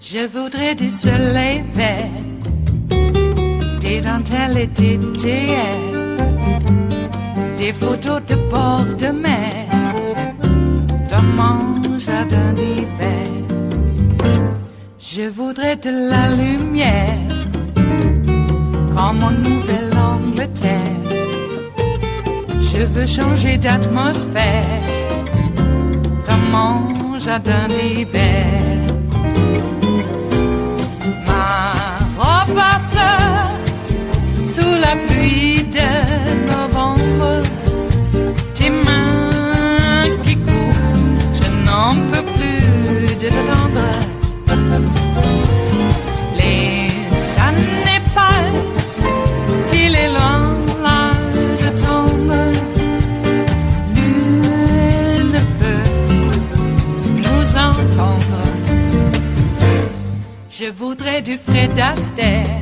Je voudrais du soleil vert, des dentelles et des théâtres, des photos de bord de mer, dans mon jardin d'hiver. Je voudrais de la lumière, comme en Nouvelle-Angleterre. Je veux changer d'atmosphère, dans mon jardin d'hiver. Ma fleur sous la pluie de novembre, tes mains qui courent, je n'en peux plus de t'attendre. Les années passent, qu'il est loin, là je tombe. Nul ne peut nous entendre. Je voudrais du Fred Astaire,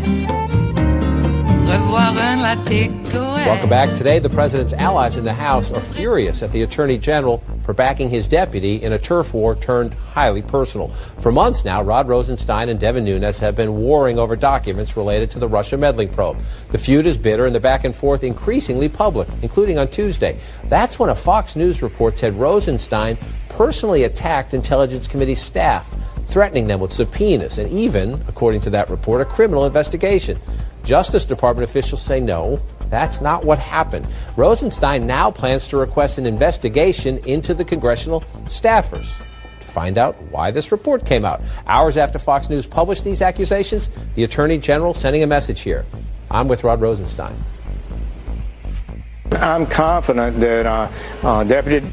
revoir un latte Goël. Welcome back. Today, the president's allies in the House are furious at the attorney general for backing his deputy in a turf war turned highly personal. For months now, Rod Rosenstein and Devin Nunes have been warring over documents related to the Russia meddling probe. The feud is bitter and the back and forth increasingly public, including on Tuesday. That's when a Fox News report said Rosenstein personally attacked Intelligence Committee staff, threatening them with subpoenas and even, according to that report, a criminal investigation. Justice Department officials say no, that's not what happened. Rosenstein now plans to request an investigation into the congressional staffers to find out why this report came out. Hours after Fox News published these accusations, the Attorney General sending a message here. I'm with Rod Rosenstein. I'm confident that Deputy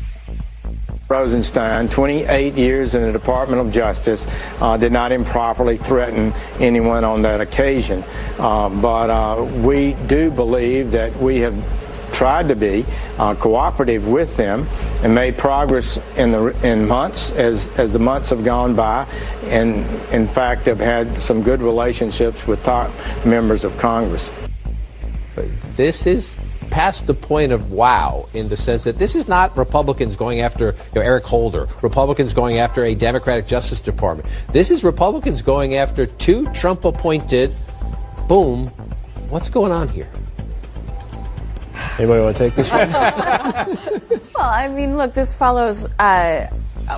Rosenstein, 28 years in the Department of Justice, did not improperly threaten anyone on that occasion. But we do believe that we have tried to be cooperative with them and made progress in months as the months have gone by, and in fact have had some good relationships with top members of Congress. This is past the point of wow, in the sense that this is not Republicans going after Eric Holder, Republicans going after a Democratic Justice Department. This is Republicans going after two Trump-appointed, boom, what's going on here? Anybody want to take this one? Well, I mean, look, this follows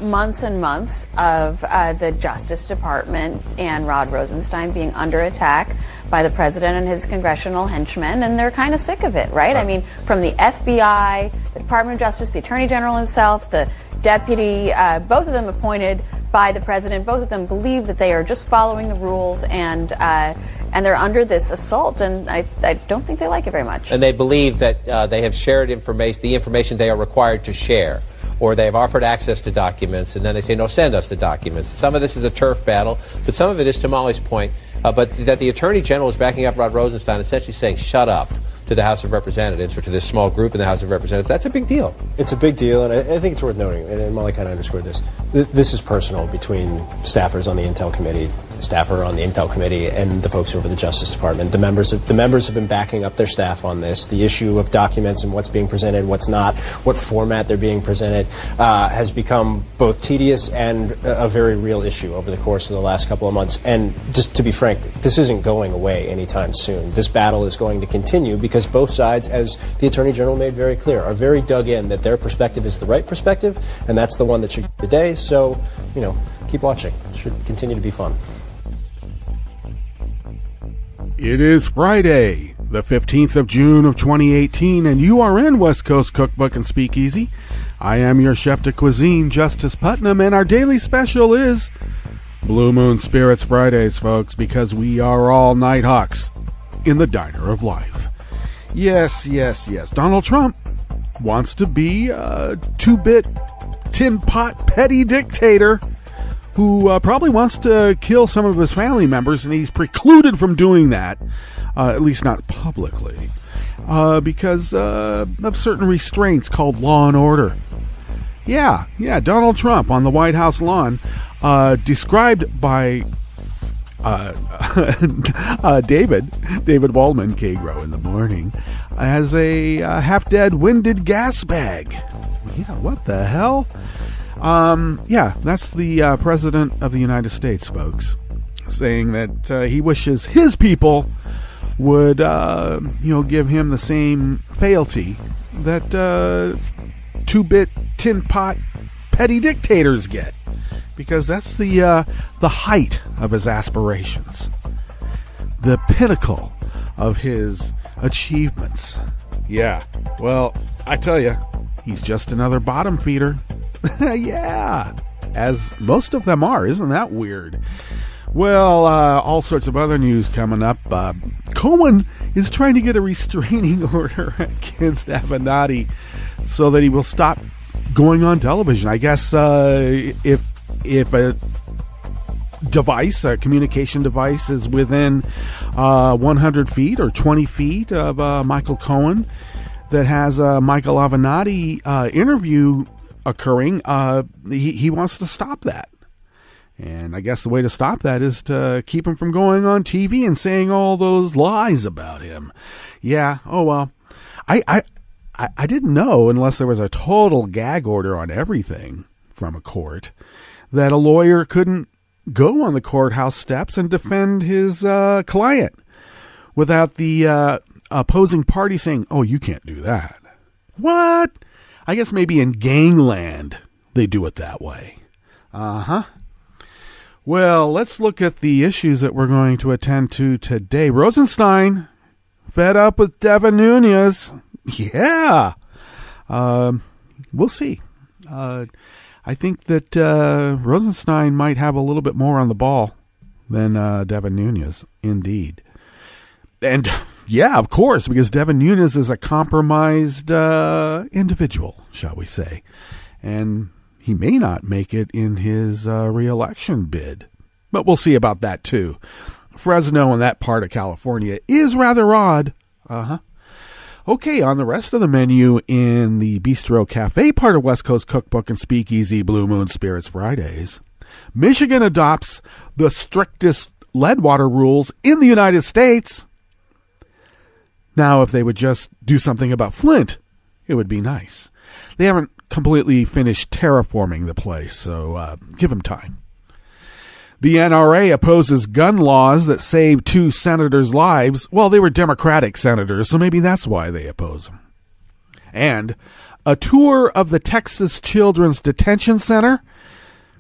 months and months of the Justice Department and Rod Rosenstein being under attack by the president and his congressional henchmen, and they're kind of sick of it, right? I mean, from the FBI, the Department of Justice, the Attorney General himself, the deputy, both of them appointed by the president, both of them believe that they are just following the rules, and they're under this assault, and I don't think they like it very much. And they believe that they have shared information, the information they are required to share, or they have offered access to documents, and then they say, no, send us the documents. Some of this is a turf battle, but some of it is, to Molly's point, but that the Attorney General is backing up Rod Rosenstein, essentially saying, shut up, to the House of Representatives, or to this small group in the House of Representatives. That's a big deal. It's a big deal, and I think it's worth noting, and Molly kind of underscored this. This is personal between staffers on the Intel Committee, staffer on the Intel Committee, and the folks over the Justice Department. The members have been backing up their staff on this. The issue of documents and what's being presented, what's not, what format they're being presented, has become both tedious and a very real issue over the course of the last couple of months. And just to be frank, this isn't going away anytime soon. This battle is going to continue because both sides, as the Attorney General made very clear, are very dug in that their perspective is the right perspective, and that's the one that should get the day. So, keep watching. It should continue to be fun. It is Friday, the 15th of June of 2018, and you are in West Coast Cookbook and Speakeasy. I am your chef de cuisine, Justice Putnam, and our daily special is Blue Moon Spirits Fridays, folks, because we are all Nighthawks in the diner of life. Yes. Donald Trump wants to be a two-bit tin pot petty dictator who probably wants to kill some of his family members, and he's precluded from doing that, at least not publicly. because of certain restraints called law and order. Yeah, Donald Trump on the White House lawn, described by David Waldman, K-Grow in the morning, as a half-dead winded gas bag. Yeah, what the hell? That's the President of the United States, folks, saying that he wishes his people would, give him the same fealty that two-bit tin pot petty dictators get, because that's the height of his aspirations, the pinnacle of his achievements. Yeah, well, I tell you, he's just another bottom feeder. Yeah, as most of them are. Isn't that weird? Well, all sorts of other news coming up. Cohen is trying to get a restraining order against Avenatti so that he will stop going on television. I guess if a device, a communication device, is within 100 feet or 20 feet of Michael Cohen that has a Michael Avenatti interview occurring, he wants to stop that. And I guess the way to stop that is to keep him from going on TV and saying all those lies about him. Yeah, oh well. I didn't know, unless there was a total gag order on everything from a court, that a lawyer couldn't go on the courthouse steps and defend his client without the opposing party saying, oh, you can't do that. What? I guess maybe in gangland they do it that way. Uh-huh. Well, let's look at the issues that we're going to attend to today. Rosenstein, fed up with Devin Nunes. Yeah. We'll see. I think that Rosenstein might have a little bit more on the ball than Devin Nunes, indeed. And, yeah, of course, because Devin Nunes is a compromised individual, shall we say. And he may not make it in his re-election bid. But we'll see about that, too. Fresno and that part of California is rather odd. Uh-huh. Okay, on the rest of the menu in the Bistro Cafe part of West Coast Cookbook and Speakeasy Blue Moon Spirits Fridays, Michigan adopts the strictest lead water rules in the United States. Now, if they would just do something about Flint, it would be nice. They haven't completely finished terraforming the place, so give them time. The NRA opposes gun laws that saved 2 senators' lives. Well, they were Democratic senators, so maybe that's why they oppose them. And a tour of the Texas Children's Detention Center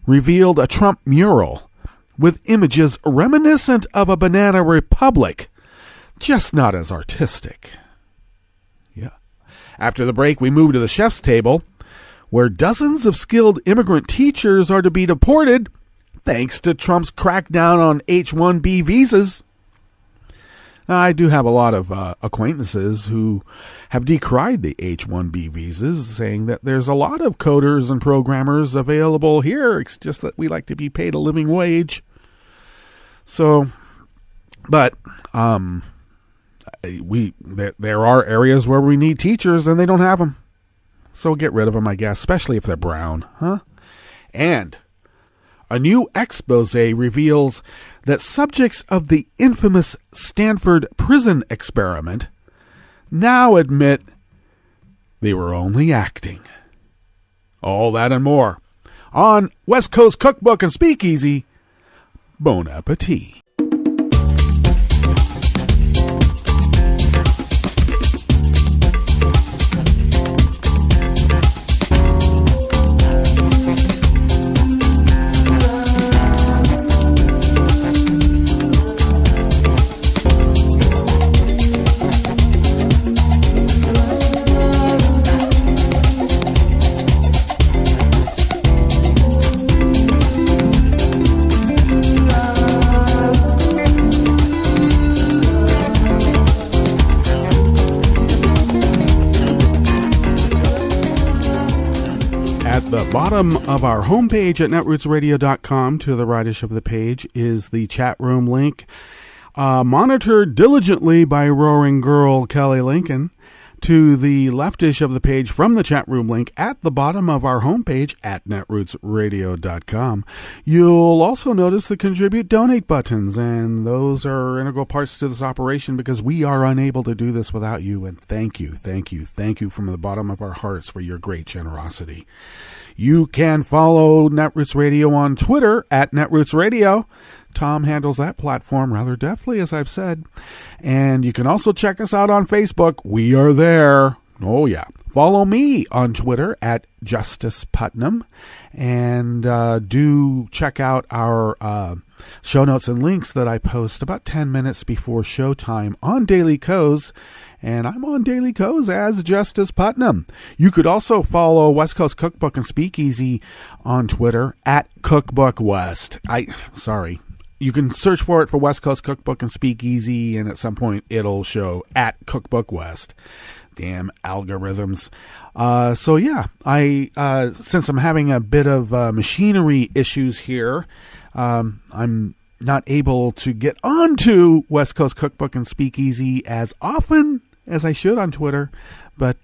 revealed a Trump mural with images reminiscent of a banana republic, just not as artistic. Yeah. After the break, we move to the chef's table, where dozens of skilled immigrant teachers are to be deported thanks to Trump's crackdown on H-1B visas. Now, I do have a lot of acquaintances who have decried the H-1B visas, saying that there's a lot of coders and programmers available here. It's just that we like to be paid a living wage. So, but there are areas where we need teachers and they don't have them. So get rid of them, I guess, especially if they're brown, huh? And a new exposé reveals that subjects of the infamous Stanford Prison Experiment now admit they were only acting. All that and more on West Coast Cookbook and Speakeasy. Bon appetit. The bottom of our homepage at netrootsradio.com, to the rightish of the page, is the chat room link. monitored diligently by roaring girl Kelly Lincoln, to the leftish of the page from the chat room link at the bottom of our homepage at netrootsradio.com. You'll also notice the contribute donate buttons, and those are integral parts to this operation because we are unable to do this without you. And thank you from the bottom of our hearts for your great generosity. You can follow Netroots Radio on Twitter at Netroots Radio. Tom handles that platform rather deftly, as I've said. And you can also check us out on Facebook. We are there. Oh, yeah. Follow me on Twitter at Justice Putnam. And do check out our show notes and links that I post about 10 minutes before showtime on Daily Co's. And I'm on Daily Co's as Justice Putnam. You could also follow West Coast Cookbook and Speakeasy on Twitter at Cookbook West. Sorry. You can search for it for West Coast Cookbook and Speakeasy, and at some point it'll show at Cookbook West. Damn algorithms. So yeah, since I'm having a bit of machinery issues here, I'm not able to get onto West Coast Cookbook and Speakeasy as often as I should on Twitter. But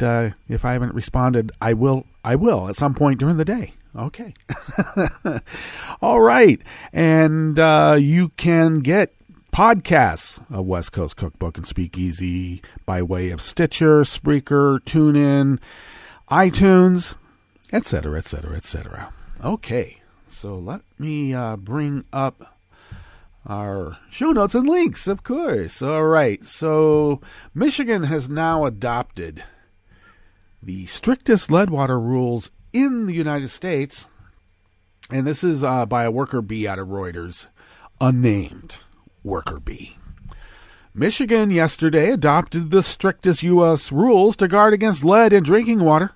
if I haven't responded, I will at some point during the day. Okay. All right. And you can get podcasts of West Coast Cookbook and Speakeasy by way of Stitcher, Spreaker, TuneIn, iTunes, etc., etc., etc. Okay. So let me bring up our show notes and links, of course. All right. So Michigan has now adopted the strictest lead water rules in the United States, and this is by a worker bee out of Reuters, unnamed worker bee. Michigan yesterday adopted the strictest U.S. rules to guard against lead in drinking water,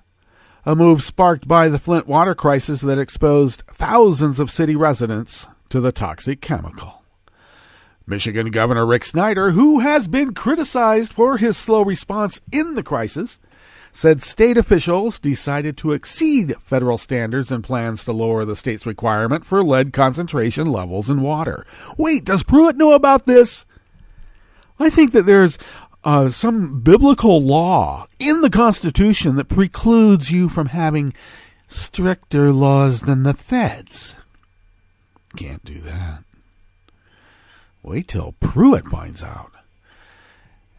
a move sparked by the Flint water crisis that exposed thousands of city residents to the toxic chemical. Michigan Governor Rick Snyder, who has been criticized for his slow response in the crisis, said state officials decided to exceed federal standards and plans to lower the state's requirement for lead concentration levels in water. Wait, does Pruitt know about this? I think that there's some biblical law in the Constitution that precludes you from having stricter laws than the feds. Can't do that. Wait till Pruitt finds out.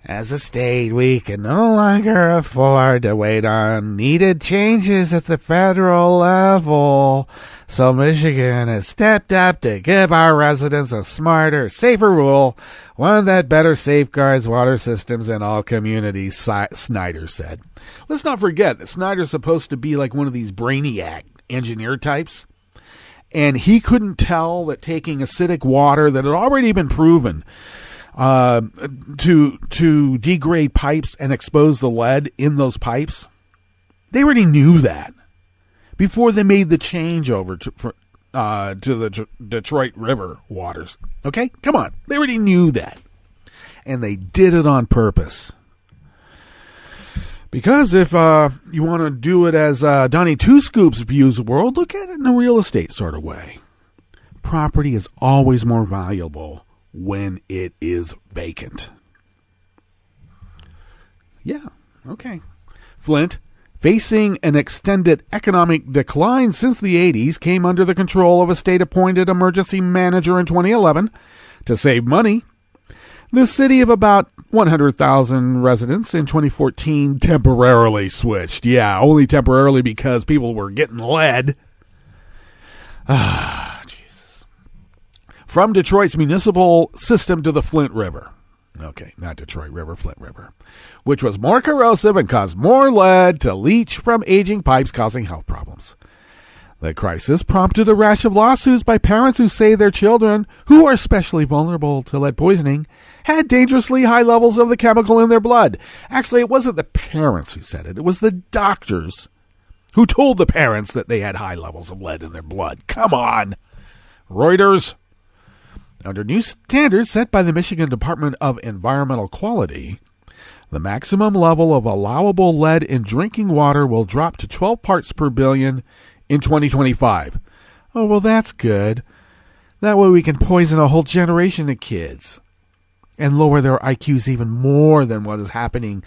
As a state, we can no longer afford to wait on needed changes at the federal level. So Michigan has stepped up to give our residents a smarter, safer rule, one that better safeguards water systems in all communities, Snyder said. Let's not forget that Snyder's supposed to be like one of these brainiac engineer types. And he couldn't tell that taking acidic water that had already been proven to degrade pipes and expose the lead in those pipes. They already knew that before they made the change over to the Detroit River waters. Okay, come on. They already knew that. And they did it on purpose. Because if you want to do it as Donnie Two Scoops views the world, look at it in a real estate sort of way. Property is always more valuable when it is vacant. Yeah, okay. Flint, facing an extended economic decline since the 80s, came under the control of a state-appointed emergency manager in 2011 to save money. The city of about 100,000 residents in 2014 temporarily switched. Yeah, only temporarily because people were getting lead. Jesus. From Detroit's municipal system to the Flint River. Okay, not Detroit River, Flint River. Which was more corrosive and caused more lead to leach from aging pipes, causing health problems. The crisis prompted a rash of lawsuits by parents who say their children, who are especially vulnerable to lead poisoning, had dangerously high levels of the chemical in their blood. Actually, it wasn't the parents who said it. It was the doctors who told the parents that they had high levels of lead in their blood. Come on, Reuters. Under new standards set by the Michigan Department of Environmental Quality, the maximum level of allowable lead in drinking water will drop to 12 parts per billion in 2025. Oh, well, that's good. That way we can poison a whole generation of kids. and lower their IQs even more than what is happening.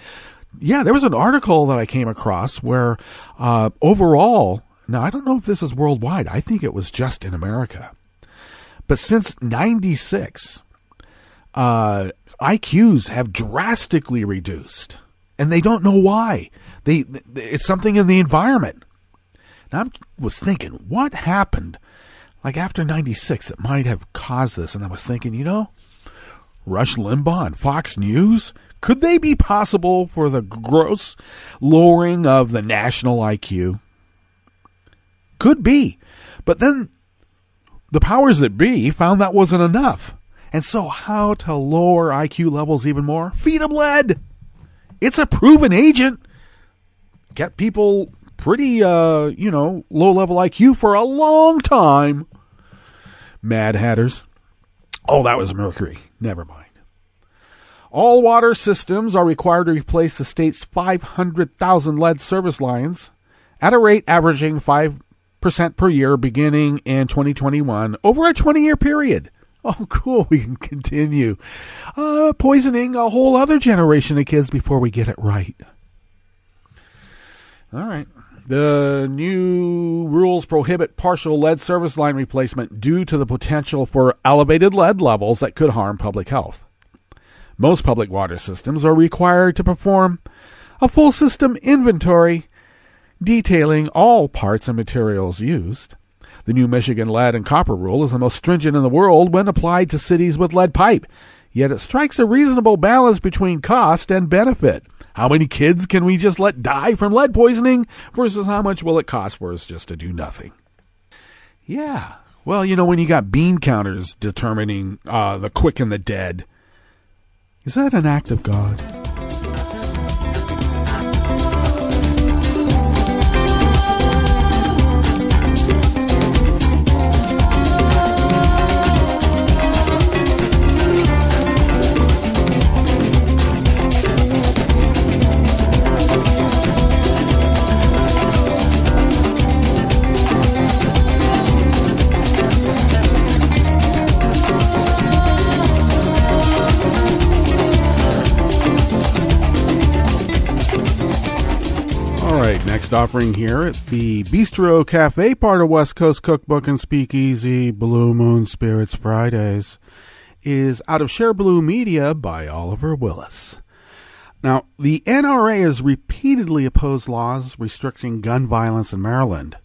Yeah, there was an article that I came across where overall, now I don't know if this is worldwide, I think it was just in America, but since 96, IQs have drastically reduced, and they don't know why. It's something in the environment. Now, I was thinking, what happened like after 96 that might have caused this? And I was thinking, Rush Limbaugh and Fox News, could they be possible for the gross lowering of the national IQ? Could be. But then the powers that be found that wasn't enough. And so how to lower IQ levels even more? Feed them lead. It's a proven agent. Get people pretty, low-level IQ for a long time. Mad Hatters. Oh, that was mercury. Never mind. All water systems are required to replace the state's 500,000 lead service lines at a rate averaging 5% per year beginning in 2021 over a 20-year period. Oh, cool. We can continue poisoning a whole other generation of kids before we get it right. All right. The new rules prohibit partial lead service line replacement due to the potential for elevated lead levels that could harm public health. Most public water systems are required to perform a full system inventory detailing all parts and materials used. The new Michigan lead and copper rule is the most stringent in the world when applied to cities with lead pipe, yet it strikes a reasonable balance between cost and benefit. How many kids can we just let die from lead poisoning versus how much will it cost for us just to do nothing? Yeah. Well, when you got bean counters determining the quick and the dead, is that an act of God? Next offering here at the Bistro Cafe, part of West Coast Cookbook and Speakeasy, Blue Moon Spirits Fridays, is Out of Share Blue Media by Oliver Willis. Now, the NRA has repeatedly opposed laws restricting gun violence in Maryland,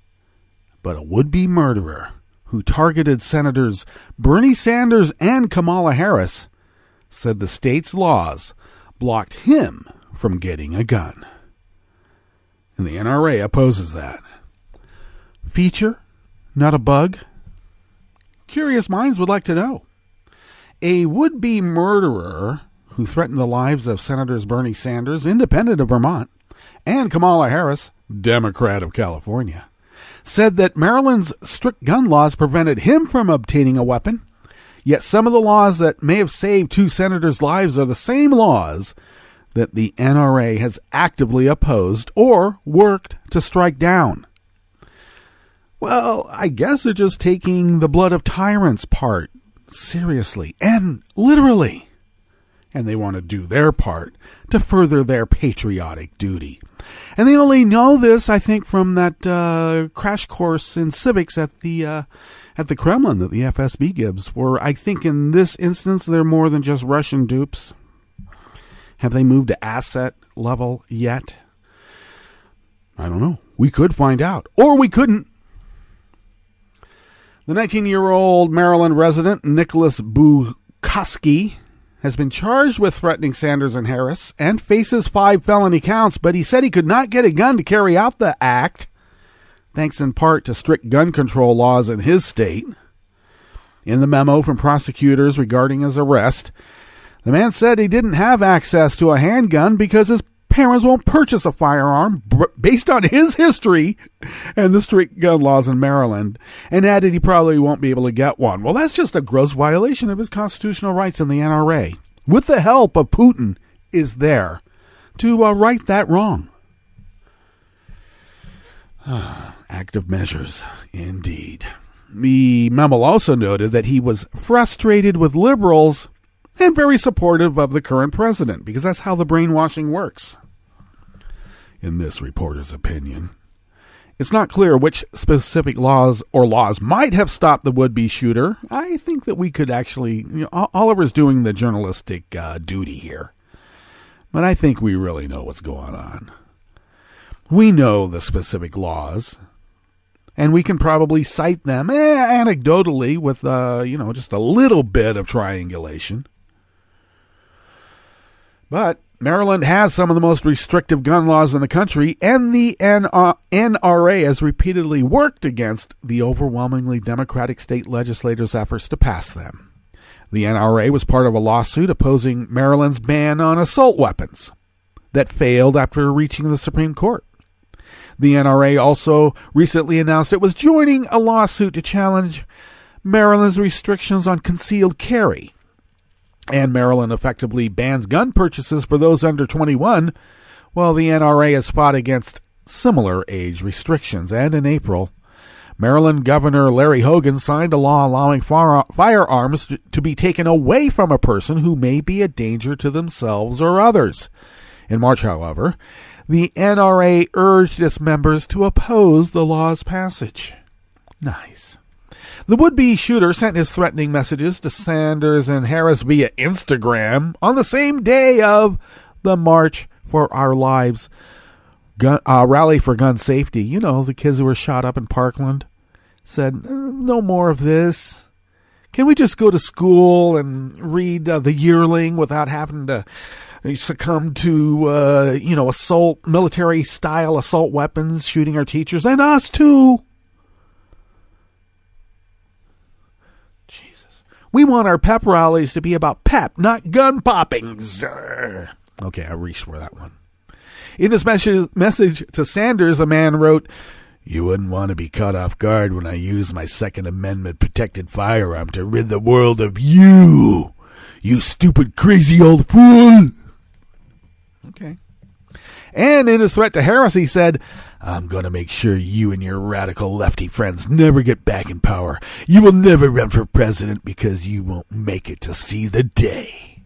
but a would-be murderer who targeted Senators Bernie Sanders and Kamala Harris said the state's laws blocked him from getting a gun. And the NRA opposes that. Feature, not a bug? Curious minds would like to know. A would-be murderer who threatened the lives of Senators Bernie Sanders, Independent of Vermont, and Kamala Harris, Democrat of California, said that Maryland's strict gun laws prevented him from obtaining a weapon, yet some of the laws that may have saved two senators' lives are the same laws that the NRA has actively opposed or worked to strike down. Well, I guess they're just taking the blood of tyrants part seriously and literally. And they want to do their part to further their patriotic duty. And they only know this, I think, from that crash course in civics at the Kremlin that the FSB gives, where I think in this instance they're more than just Russian dupes. Have they moved to asset level yet? I don't know. We could find out. Or we couldn't. The 19-year-old Maryland resident, Nicholas Bukowski, has been charged with threatening Sanders and Harris and faces 5 felony counts, but he said he could not get a gun to carry out the act, thanks in part to strict gun control laws in his state. In the memo from prosecutors regarding his arrest, the man said he didn't have access to a handgun because his parents won't purchase a firearm based on his history and the strict gun laws in Maryland, and added he probably won't be able to get one. Well, that's just a gross violation of his constitutional rights, and the NRA, with the help of Putin, is there to right that wrong. Active measures, indeed. The memo also noted that he was frustrated with liberals and very supportive of the current president, because that's how the brainwashing works. In this reporter's opinion, it's not clear which specific laws might have stopped the would-be shooter. I think that we could actually, Oliver's doing the journalistic duty here. But I think we really know what's going on. We know the specific laws, and we can probably cite them anecdotally with, just a little bit of triangulation. But Maryland has some of the most restrictive gun laws in the country, and the NRA has repeatedly worked against the overwhelmingly Democratic state legislators' efforts to pass them. The NRA was part of a lawsuit opposing Maryland's ban on assault weapons that failed after reaching the Supreme Court. The NRA also recently announced it was joining a lawsuit to challenge Maryland's restrictions on concealed carry. And Maryland effectively bans gun purchases for those under 21, while the NRA has fought against similar age restrictions. And in April, Maryland Governor Larry Hogan signed a law allowing firearms to be taken away from a person who may be a danger to themselves or others. In March, however, the NRA urged its members to oppose the law's passage. Nice. The would-be shooter sent his threatening messages to Sanders and Harris via Instagram on the same day of the March for Our Lives rally for gun safety. You know, the kids who were shot up in Parkland said, no more of this. Can we just go to school and read The Yearling without having to succumb to, military-style assault weapons shooting our teachers and us, too? We want our pep rallies to be about pep, not gun poppings. Okay, I reached for that one. In his message to Sanders, the man wrote, "You wouldn't want to be caught off guard when I use my Second Amendment protected firearm to rid the world of you, you stupid, crazy old fool." Okay. And in his threat to Harris, he said, "I'm going to make sure you and your radical lefty friends never get back in power. You will never run for president because you won't make it to see the day."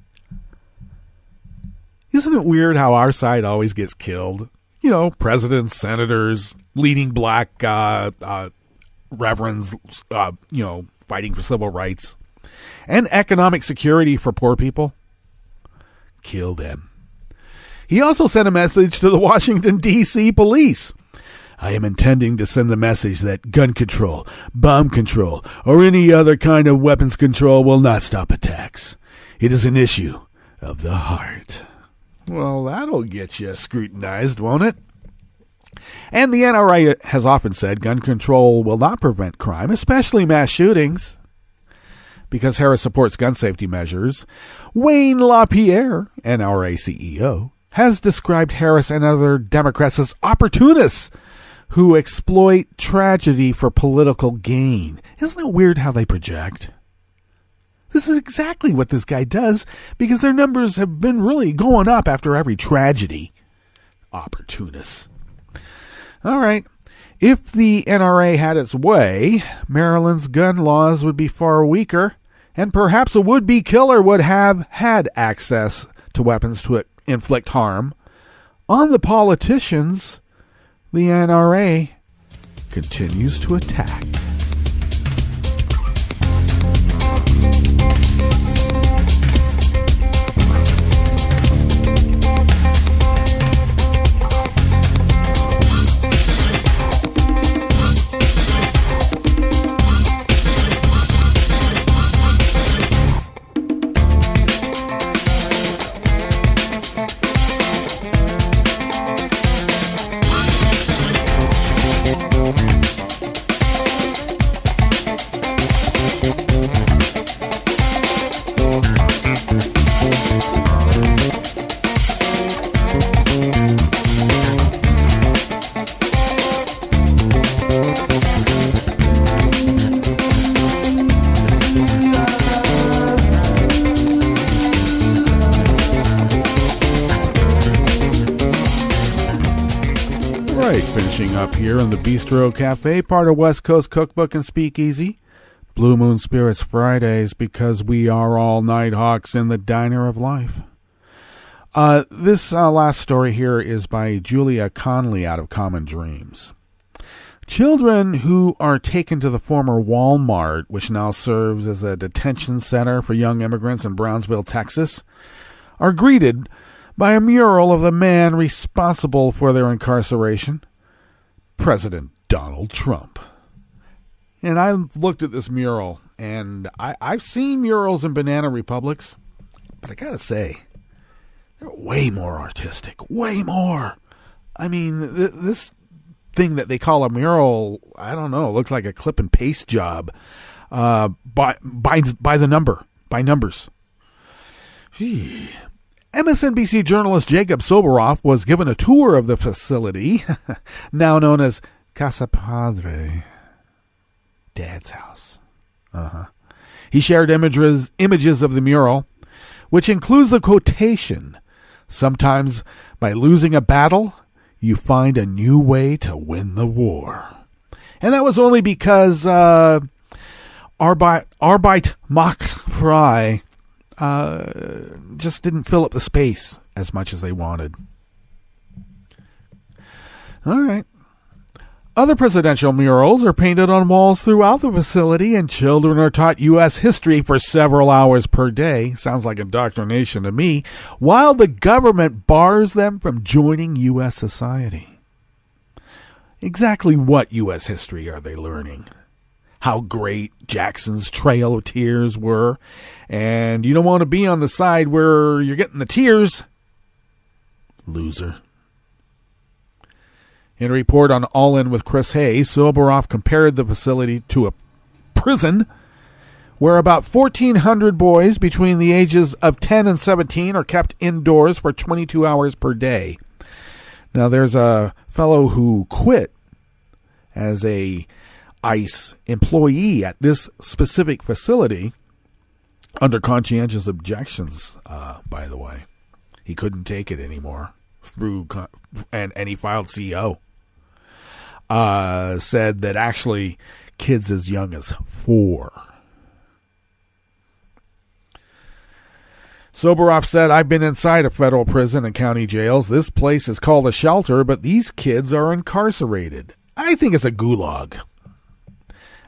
Isn't it weird how our side always gets killed? Presidents, senators, leading black reverends, fighting for civil rights and economic security for poor people. Kill them. He also sent a message to the Washington, D.C. police. "I am intending to send the message that gun control, bomb control, or any other kind of weapons control will not stop attacks. It is an issue of the heart." Well, that'll get you scrutinized, won't it? And the NRA has often said gun control will not prevent crime, especially mass shootings. Because Harris supports gun safety measures, Wayne LaPierre, NRA CEO, has described Harris and other Democrats as opportunists who exploit tragedy for political gain. Isn't it weird how they project? This is exactly what this guy does, because their numbers have been really going up after every tragedy. Opportunists. All right. If the NRA had its way, Maryland's gun laws would be far weaker, and perhaps a would-be killer would have had access to weapons to inflict harm. On the politicians, the NRA continues to attack. Finishing up here in the Bistro Cafe, part of West Coast Cookbook and Speakeasy. Blue Moon Spirits Fridays, because we are all night hawks in the diner of life. This last story here is by Julia Conley out of Common Dreams. Children who are taken to the former Walmart, which now serves as a detention center for young immigrants in Brownsville, Texas, are greeted by a mural of the man responsible for their incarceration, President Donald Trump. And I looked at this mural, and I've seen murals in banana republics, but I gotta say, they're way more artistic, way more. I mean, this thing that they call a mural, I don't know, looks like a clip and paste job by the number, by numbers. Gee. MSNBC journalist Jacob Soboroff was given a tour of the facility, now known as Casa Padre, Dad's house. He shared images of the mural, which includes the quotation, "Sometimes by losing a battle, you find a new way to win the war." And that was only because Arbeit macht frei just didn't fill up the space as much as they wanted. All right. Other presidential murals are painted on walls throughout the facility, and children are taught U.S. history for several hours per day. Sounds like indoctrination to me, while the government bars them from joining U.S. society. Exactly what U.S. history are they learning? How great Jackson's Trail of Tears were, and you don't want to be on the side where you're getting the tears. Loser. In a report on All In with Chris Hayes, Soboroff compared the facility to a prison where about 1,400 boys between the ages of 10 and 17 are kept indoors for 22 hours per day. Now, there's a fellow who quit as a ICE employee at this specific facility under conscientious objections, by the way. He couldn't take it anymore and he filed CO. Said that actually kids as young as 4. Soboroff said, "I've been inside a federal prison and county jails. This place is called a shelter, but these kids are incarcerated. I think it's a gulag."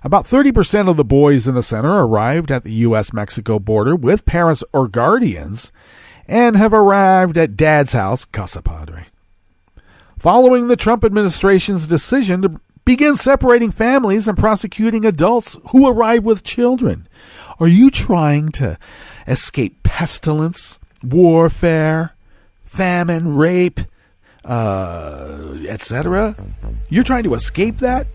About 30% of the boys in the center arrived at the U.S.-Mexico border with parents or guardians and have arrived at Dad's house, Casa Padre, following the Trump administration's decision to begin separating families and prosecuting adults who arrive with children. Are you trying to escape pestilence, warfare, famine, rape, etc.? You're trying to escape that?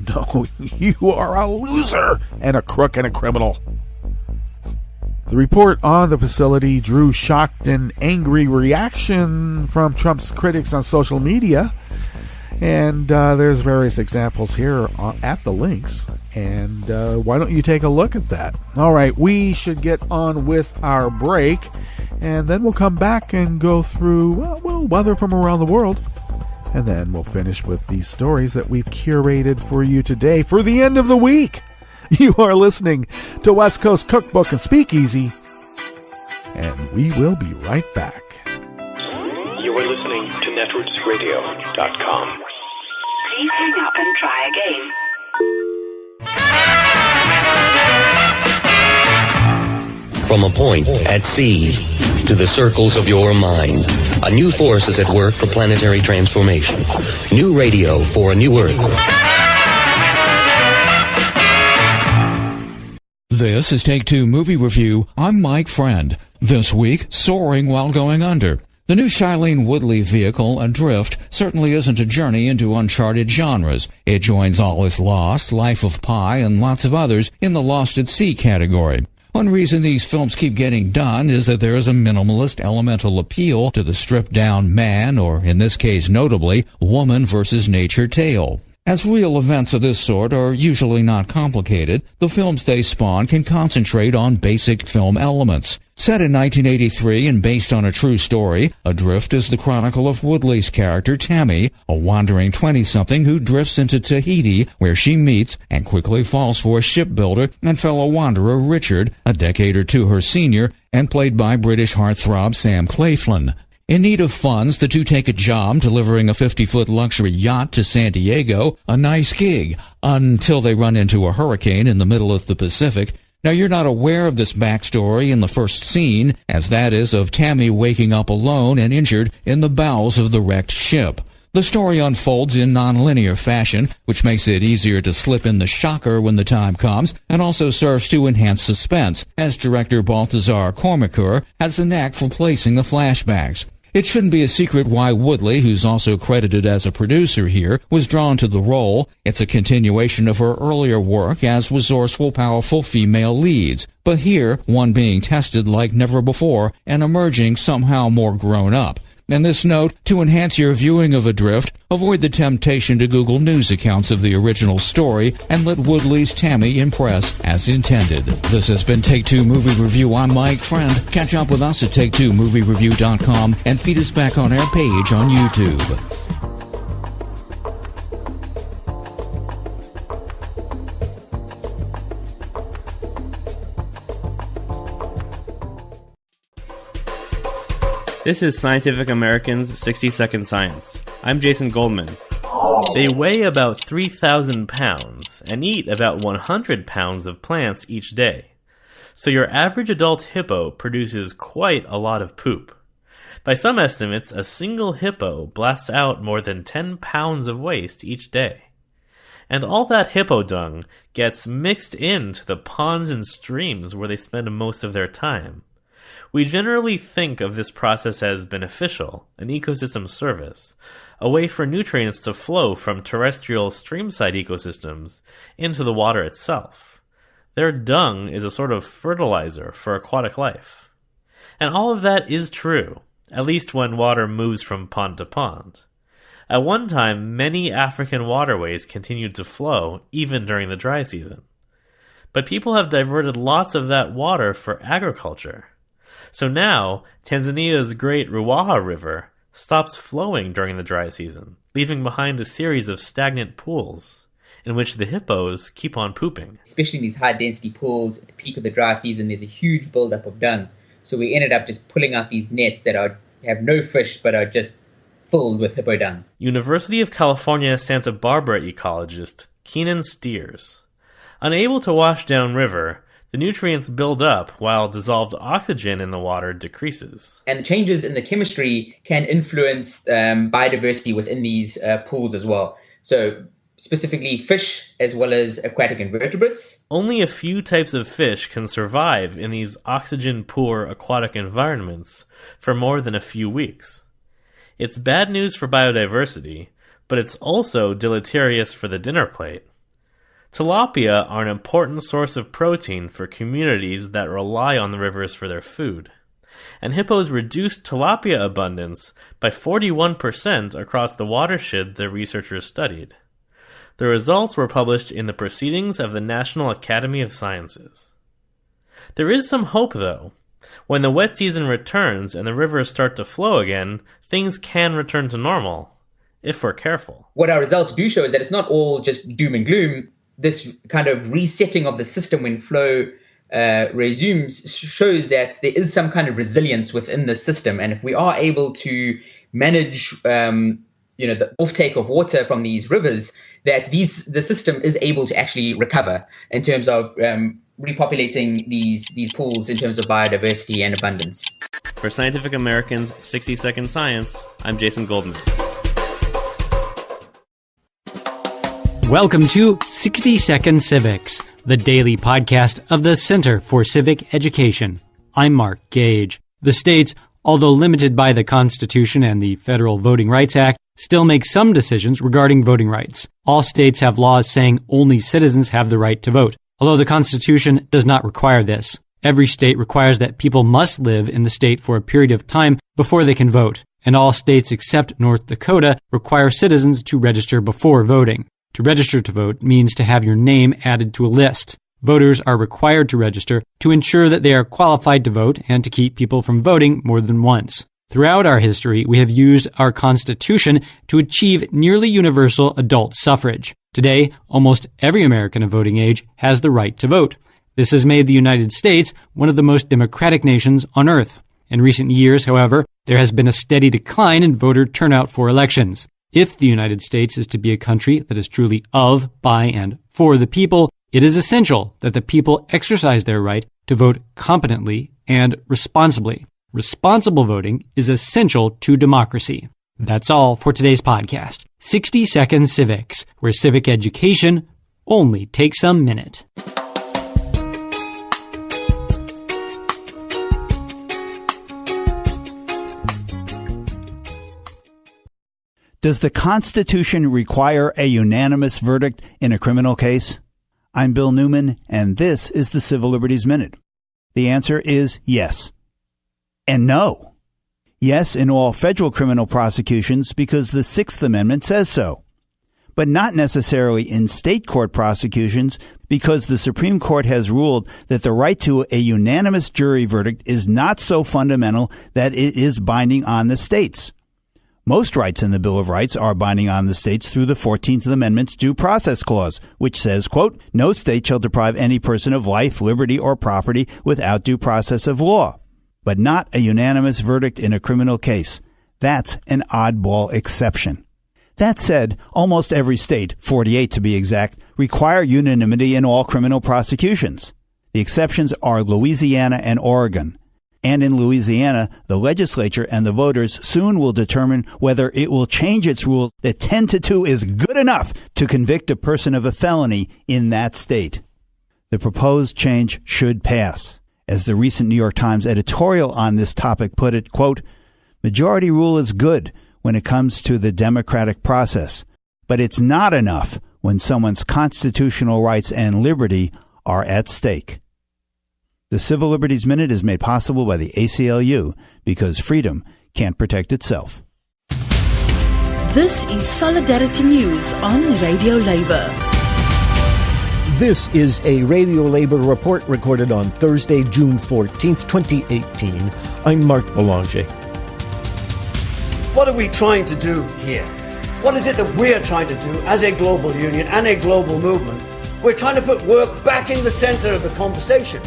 No, you are a loser and a crook and a criminal. The report on the facility drew shocked and angry reaction from Trump's critics on social media. And there's various examples here at the links. And why don't you take a look at that? All right, we should get on with our break. And then we'll come back and go through, well, weather from around the world. And then we'll finish with these stories that we've curated for you today for the end of the week. You are listening to West Coast Cookbook and Speakeasy, and we will be right back. You are listening to netrootsradio.com. Please hang up and try again. From a point at sea to the circles of your mind, a new force is at work for planetary transformation. New radio for a new Earth. This is Take Two Movie Review. I'm Mike Friend. This week, Soaring While Going Under. The new Shailene Woodley vehicle, Adrift, certainly isn't a journey into uncharted genres. It joins All Is Lost, Life of Pi, and lots of others in the Lost at Sea category. One reason these films keep getting done is that there is a minimalist elemental appeal to the stripped-down man, or in this case notably, woman versus nature tale. As real events of this sort are usually not complicated, the films they spawn can concentrate on basic film elements. Set in 1983 and based on a true story, Adrift is the chronicle of Woodley's character Tammy, a wandering 20-something who drifts into Tahiti, where she meets and quickly falls for a shipbuilder and fellow wanderer Richard, a decade or two her senior, and played by British heartthrob Sam Claflin. In need of funds, the two take a job delivering a 50-foot luxury yacht to San Diego, a nice gig, until they run into a hurricane in the middle of the Pacific. Now, you're not aware of this backstory in the first scene, as that is of Tammy waking up alone and injured in the bowels of the wrecked ship. The story unfolds in nonlinear fashion, which makes it easier to slip in the shocker when the time comes, and also serves to enhance suspense, as director Balthazar Cormaker has the knack for placing the flashbacks. It shouldn't be a secret why Woodley, who's also credited as a producer here, was drawn to the role. It's a continuation of her earlier work as resourceful, powerful female leads, but here, one being tested like never before and emerging somehow more grown up. And this note, to enhance your viewing of Adrift, avoid the temptation to Google news accounts of the original story and let Woodley's Tammy impress as intended. This has been Take Two Movie Review. I'm Mike Friend. Catch up with us at take2moviereview.com and feed us back on our page on YouTube. This is Scientific American's 60-Second Science. I'm Jason Goldman. They weigh about 3,000 pounds and eat about 100 pounds of plants each day. So your average adult hippo produces quite a lot of poop. By some estimates, a single hippo blasts out more than 10 pounds of waste each day. And all that hippo dung gets mixed into the ponds and streams where they spend most of their time. We generally think of this process as beneficial, an ecosystem service, a way for nutrients to flow from terrestrial streamside ecosystems into the water itself. Their dung is a sort of fertilizer for aquatic life. And all of that is true, at least when water moves from pond to pond. At one time, many African waterways continued to flow, even during the dry season. But people have diverted lots of that water for agriculture. So now, Tanzania's great Ruaha River stops flowing during the dry season, leaving behind a series of stagnant pools in which the hippos keep on pooping. Especially in these high-density pools, at the peak of the dry season, there's a huge buildup of dung. So we ended up just pulling out these nets that have no fish but are just filled with hippo dung. University of California Santa Barbara ecologist Keenan Steers. Unable to wash down river, the nutrients build up while dissolved oxygen in the water decreases. And changes in the chemistry can influence biodiversity within these pools as well. So specifically fish as well as aquatic invertebrates. Only a few types of fish can survive in these oxygen-poor aquatic environments for more than a few weeks. It's bad news for biodiversity, but it's also deleterious for the dinner plate. Tilapia are an important source of protein for communities that rely on the rivers for their food, and hippos reduced tilapia abundance by 41% across the watershed the researchers studied. The results were published in the Proceedings of the National Academy of Sciences. There is some hope, though. When the wet season returns and the rivers start to flow again, things can return to normal, if we're careful. What our results do show is that it's not all just doom and gloom. This kind of resetting of the system when flow resumes shows that there is some kind of resilience within the system. And if we are able to manage the offtake of water from these rivers, that the system is able to actually recover in terms of repopulating these pools in terms of biodiversity and abundance. For Scientific American's 60-Second Science, I'm Jason Goldman. Welcome to 60 Second Civics, the daily podcast of the Center for Civic Education. I'm Mark Gage. The states, although limited by the Constitution and the Federal Voting Rights Act, still make some decisions regarding voting rights. All states have laws saying only citizens have the right to vote, although the Constitution does not require this. Every state requires that people must live in the state for a period of time before they can vote, and all states except North Dakota require citizens to register before voting. To register to vote means to have your name added to a list. Voters are required to register to ensure that they are qualified to vote and to keep people from voting more than once. Throughout our history, we have used our Constitution to achieve nearly universal adult suffrage. Today, almost every American of voting age has the right to vote. This has made the United States one of the most democratic nations on earth. In recent years, however, there has been a steady decline in voter turnout for elections. If the United States is to be a country that is truly of, by, and for the people, it is essential that the people exercise their right to vote competently and responsibly. Responsible voting is essential to democracy. That's all for today's podcast, 60 Second Civics, where civic education only takes a minute. Does the Constitution require a unanimous verdict in a criminal case? I'm Bill Newman, and this is the Civil Liberties Minute. The answer is yes. And no. Yes, in all federal criminal prosecutions because the Sixth Amendment says so. But not necessarily in state court prosecutions because the Supreme Court has ruled that the right to a unanimous jury verdict is not so fundamental that it is binding on the states. Most rights in the Bill of Rights are binding on the states through the 14th Amendment's Due Process Clause, which says, quote, "No state shall deprive any person of life, liberty, or property without due process of law." But not a unanimous verdict in a criminal case. That's an oddball exception. That said, almost every state, 48 to be exact, require unanimity in all criminal prosecutions. The exceptions are Louisiana and Oregon. And in Louisiana, the legislature and the voters soon will determine whether it will change its rule that 10-2 is good enough to convict a person of a felony in that state. The proposed change should pass. As the recent New York Times editorial on this topic put it, quote, "Majority rule is good when it comes to the democratic process, but it's not enough when someone's constitutional rights and liberty are at stake." The Civil Liberties Minute is made possible by the ACLU because freedom can't protect itself. This is Solidarity News on Radio Labour. This is a Radio Labour report recorded on Thursday, June 14th, 2018. I'm Mark Belanger. What are we trying to do here? What is it that we're trying to do as a global union and a global movement? We're trying to put work back in the centre of the conversation.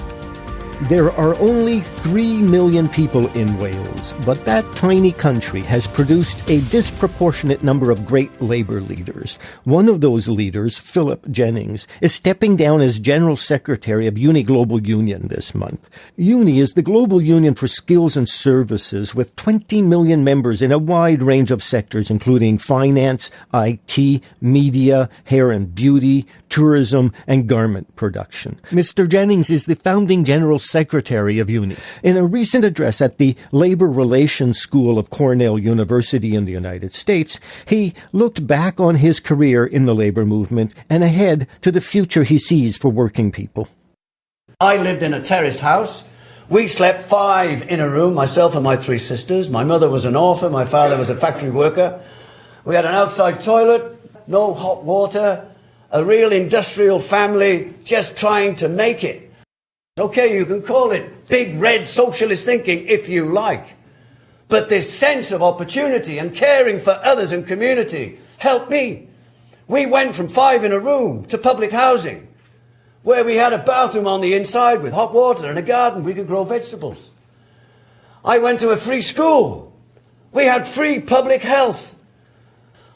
There are only 3 million people in Wales, but that tiny country has produced a disproportionate number of great labour leaders. One of those leaders, Philip Jennings, is stepping down as General Secretary of Uni Global Union this month. Uni is the global union for skills and services with 20 million members in a wide range of sectors, including finance, IT, media, hair and beauty, tourism, and garment production. Mr. Jennings is the founding General Secretary of Uni. In a recent address at the Labor Relations School of Cornell University in the United States, he looked back on his career in the labor movement and ahead to the future he sees for working people. I lived in a terraced house. We slept 5 in a room, myself and my 3 sisters. My mother was an orphan, my father was a factory worker. We had an outside toilet, no hot water, a real industrial family just trying to make it. Okay, you can call it big red socialist thinking if you like. But this sense of opportunity and caring for others and community helped me. We went from 5 in a room to public housing, where we had a bathroom on the inside with hot water and a garden. We could grow vegetables. I went to a free school. We had free public health.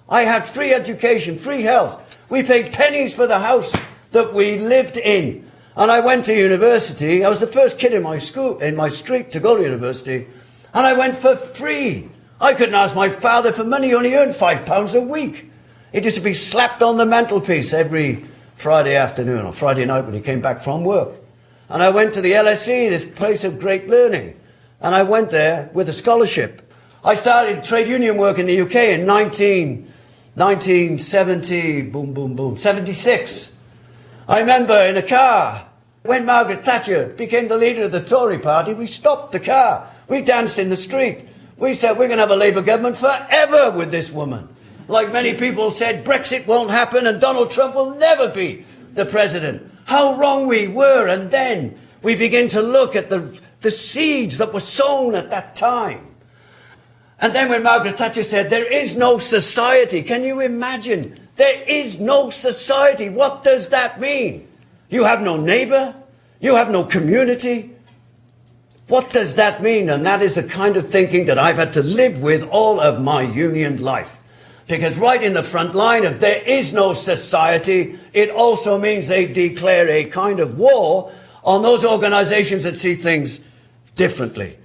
I had free education, free health. We paid pennies for the house that we lived in. And I went to university. I was the first kid in my school, in my street, to go to university. And I went for free. I couldn't ask my father for money. He only earned £5 a week. It used to be slapped on the mantelpiece every Friday afternoon or Friday night when he came back from work. And I went to the LSE, this place of great learning. And I went there with a scholarship. I started trade union work in the UK in 76. I remember in a car, when Margaret Thatcher became the leader of the Tory party, we stopped the car. We danced in the street. We said, we're going to have a Labour government forever with this woman. Like many people said, Brexit won't happen and Donald Trump will never be the president. How wrong we were. And then we begin to look at the seeds that were sown at that time. And then when Margaret Thatcher said, there is no society, can you imagine? There is no society. What does that mean? You have no neighbour? You have no community? What does that mean? And that is the kind of thinking that I've had to live with all of my union life. Because right in the front line of there is no society, it also means they declare a kind of war on those organisations that see things differently.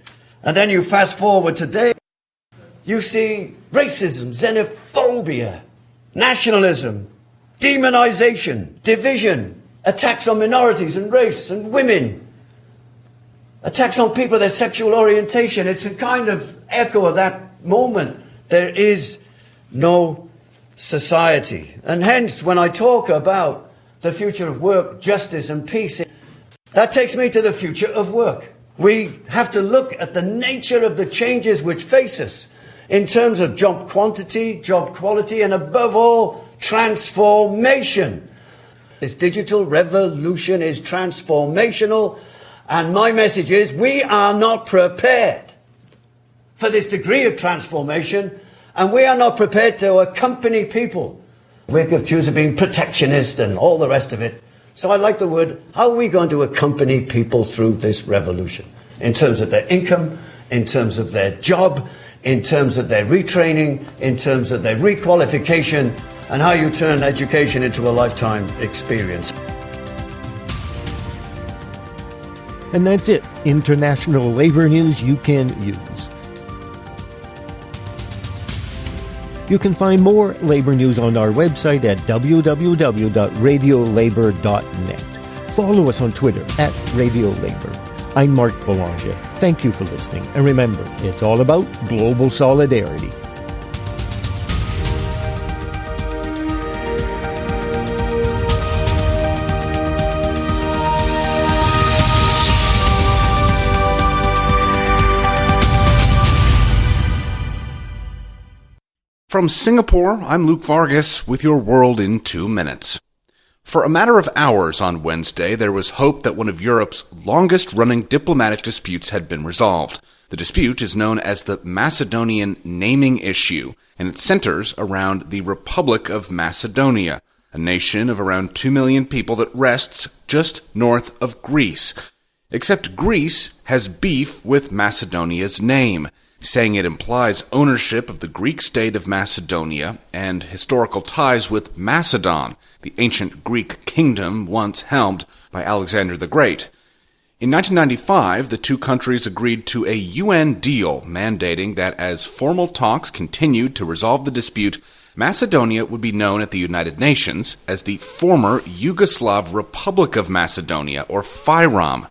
And then you fast forward today, you see racism, xenophobia, nationalism, demonisation, division, attacks on minorities and race and women, attacks on people, their sexual orientation. It's a kind of echo of that moment. There is no society. And hence, when I talk about the future of work, justice and peace, that takes me to the future of work. We have to look at the nature of the changes which face us in terms of job quantity, job quality, and above all, transformation. This digital revolution is transformational, and my message is we are not prepared for this degree of transformation, and we are not prepared to accompany people. We're accused of being protectionist and all the rest of it. So I like the word, how are we going to accompany people through this revolution? In terms of their income, in terms of their job, in terms of their retraining, in terms of their requalification, and how you turn education into a lifetime experience. And that's it. International labor news you can use. You can find more labor news on our website at www.radiolabor.net. Follow us on Twitter at Radio Labor. I'm Mark Boulanger. Thank you for listening. And remember, it's all about global solidarity. From Singapore, I'm Luke Vargas with your World in 2 minutes. For a matter of hours on Wednesday, there was hope that one of Europe's longest-running diplomatic disputes had been resolved. The dispute is known as the Macedonian naming issue, and it centers around the Republic of Macedonia, a nation of around 2 million people that rests just north of Greece. Except Greece has beef with Macedonia's name, saying it implies ownership of the Greek state of Macedonia and historical ties with Macedon, the ancient Greek kingdom once helmed by Alexander the Great. In 1995, the two countries agreed to a UN deal mandating that as formal talks continued to resolve the dispute, Macedonia would be known at the United Nations as the former Yugoslav Republic of Macedonia, or FYROM.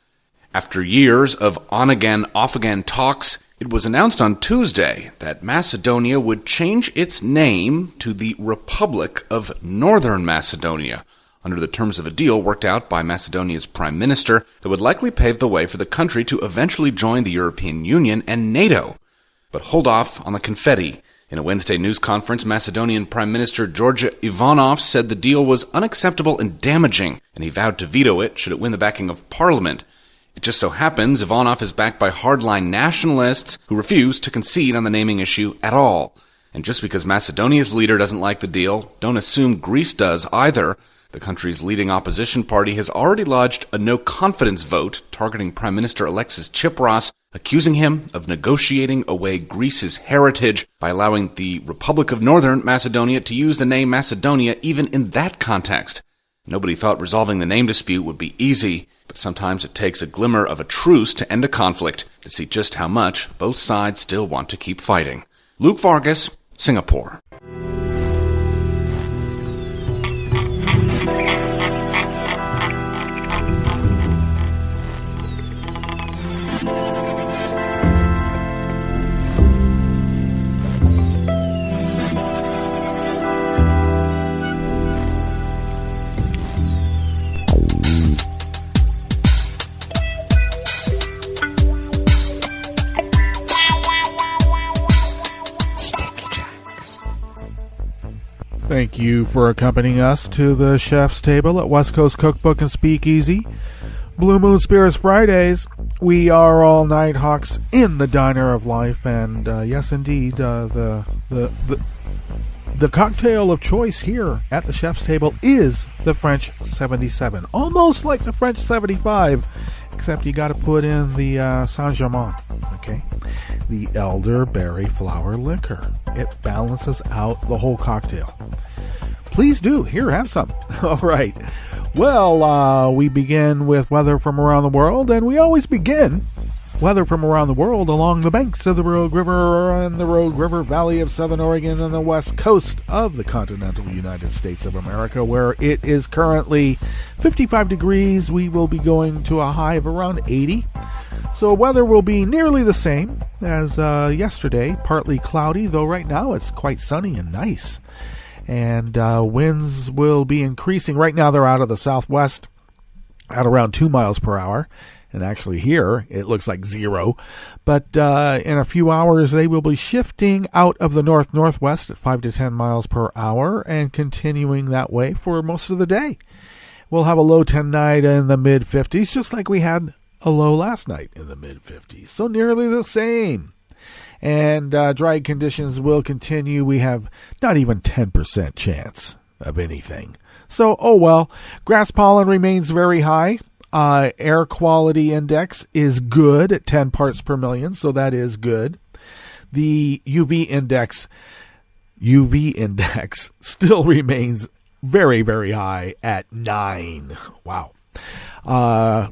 After years of on-again, off-again talks, it was announced on Tuesday that Macedonia would change its name to the Republic of Northern Macedonia, under the terms of a deal worked out by Macedonia's prime minister that would likely pave the way for the country to eventually join the European Union and NATO. But hold off on the confetti. In a Wednesday news conference, Macedonian Prime Minister George Ivanov said the deal was unacceptable and damaging, and he vowed to veto it should it win the backing of Parliament. It just so happens Ivanov is backed by hardline nationalists who refuse to concede on the naming issue at all. And just because Macedonia's leader doesn't like the deal, don't assume Greece does either. The country's leading opposition party has already lodged a no-confidence vote targeting Prime Minister Alexis Tsipras, accusing him of negotiating away Greece's heritage by allowing the Republic of Northern Macedonia to use the name Macedonia even in that context. Nobody thought resolving the name dispute would be easy, but sometimes it takes a glimmer of a truce to end a conflict to see just how much both sides still want to keep fighting. Luke Vargas, Singapore. Thank you for accompanying us to the chef's table at West Coast Cookbook and Speakeasy. Blue Moon Spirits Fridays. We are all night hawks in the diner of life, and yes, indeed, the cocktail of choice here at the chef's table is the French 77, almost like the French 75, except you got to put in the Saint-Germain, okay? The elderberry flower liquor. It balances out the whole cocktail. Please do. Here, have some. All right. Well, we begin with weather from around the world, and we always begin weather from around the world along the banks of the Rogue River and the Rogue River Valley of Southern Oregon and the west coast of the continental United States of America, where it is currently 55 degrees. We will be going to a high of around 80. So weather will be nearly the same as yesterday, partly cloudy, though right now it's quite sunny and nice. And winds will be increasing. Right now they're out of the southwest at around 2 miles per hour. And actually here it looks like 0. But in a few hours they will be shifting out of the north-northwest at 5 to 10 miles per hour and continuing that way for most of the day. We'll have a low tonight in the mid-50s, just like we had a low last night in the mid-50s. So nearly the same. And dry conditions will continue. We have not even 10% chance of anything. So, oh well. Grass pollen remains very high. Air quality index is good at 10 parts per million, so that is good. The UV index still remains very, very high at 9. Wow.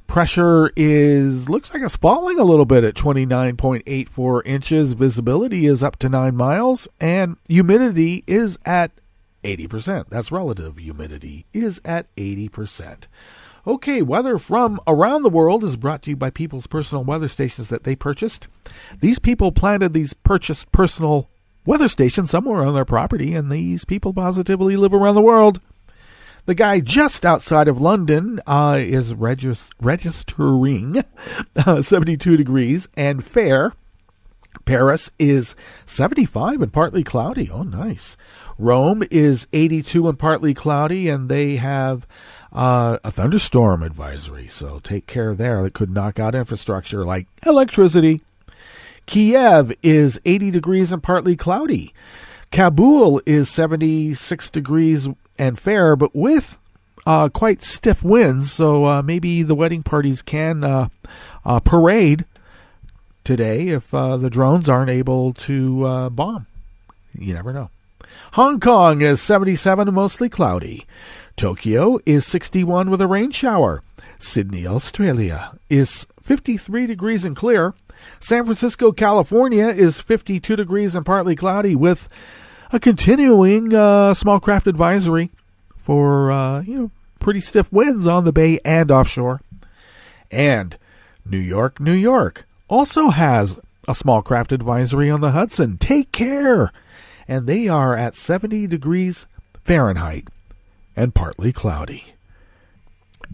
Pressure looks like it's falling a little bit at 29.84 inches. Visibility is up to 9 miles, and humidity is at 80%. That's relative humidity is at 80%. Okay, weather from around the world is brought to you by people's personal weather stations that they purchased. These people planted these purchased personal weather stations somewhere on their property, and these people positively live around the world. The guy just outside of London is registering 72 degrees and fair. Paris is 75 and partly cloudy. Oh, nice. Rome is 82 and partly cloudy, and they have a thunderstorm advisory, so take care there. That could knock out infrastructure like electricity. Kiev is 80 degrees and partly cloudy. Kabul is 76 degrees and fair, but with quite stiff winds, so maybe the wedding parties can parade today if the drones aren't able to bomb. You never know. Hong Kong is 77 and mostly cloudy. Tokyo is 61 with a rain shower. Sydney, Australia is 53 degrees and clear. San Francisco, California is 52 degrees and partly cloudy with a continuing small craft advisory for pretty stiff winds on the bay and offshore. And New York also has a small craft advisory on the Hudson. Take care. And they are at 70 degrees Fahrenheit and partly cloudy.